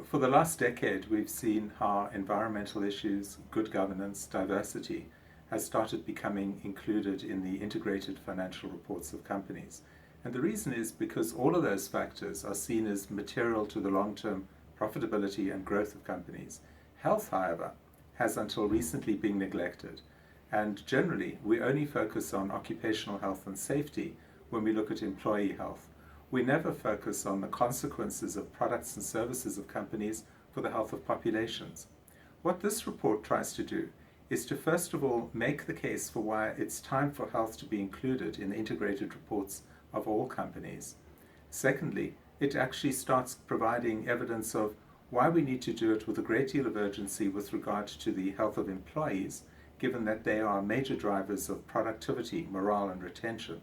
For the last decade, we've seen how environmental issues, good governance, diversity has started becoming included in the integrated financial reports of companies. And the reason is because all of those factors are seen as material to the long-term profitability and growth of companies. Health, however, has until recently been neglected. And generally, we only focus on occupational health and safety when we look at employee health. We never focus on the consequences of products and services of companies for the health of populations. What this report tries to do is to first of all make the case for why it's time for health to be included in the integrated reports of all companies. Secondly, it actually starts providing evidence of why we need to do it with a great deal of urgency with regard to the health of employees, given that they are major drivers of productivity, morale, and retention.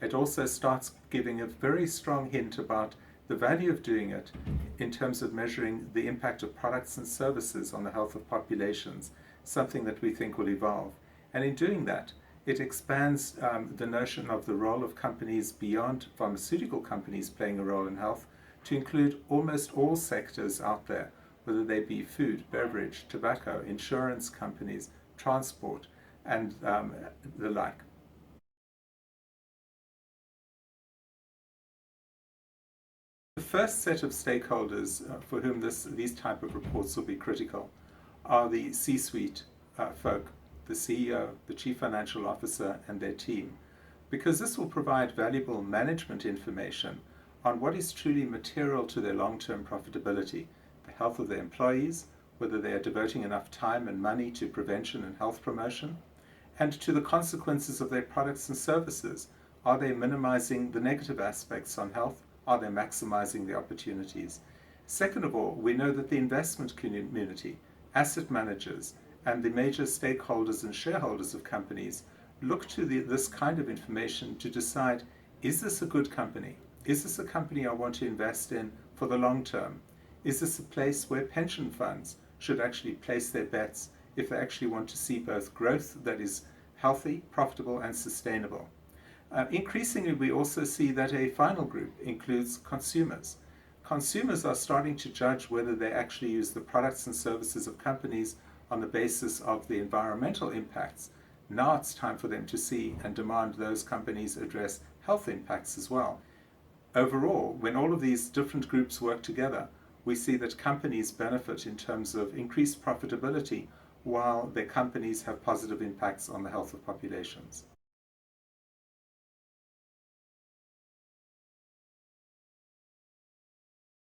It also starts giving a very strong hint about the value of doing it in terms of measuring the impact of products and services on the health of populations, something that we think will evolve. And in doing that, it expands the notion of the role of companies beyond pharmaceutical companies playing a role in health to include almost all sectors out there, whether they be food, beverage, tobacco, insurance companies, transport, and the like. The first set of stakeholders for whom these type of reports will be critical are the C-suite folk, the CEO, the Chief Financial Officer, and their team, because this will provide valuable management information on what is truly material to their long-term profitability, the health of their employees, whether they are devoting enough time and money to prevention and health promotion, and to the consequences of their products and services. Are they minimizing the negative aspects on health? Are they maximizing the opportunities? Second of all, we know that the investment community, asset managers, and the major stakeholders and shareholders of companies look to this kind of information to decide, is this a good company? Is this a company I want to invest in for the long term? Is this a place where pension funds should actually place their bets if they actually want to see both growth that is healthy, profitable, and sustainable? Increasingly, we also see that a final group includes consumers. Consumers are starting to judge whether they actually use the products and services of companies on the basis of the environmental impacts. Now it's time for them to see and demand those companies address health impacts as well. Overall, when all of these different groups work together, we see that companies benefit in terms of increased profitability while their companies have positive impacts on the health of populations.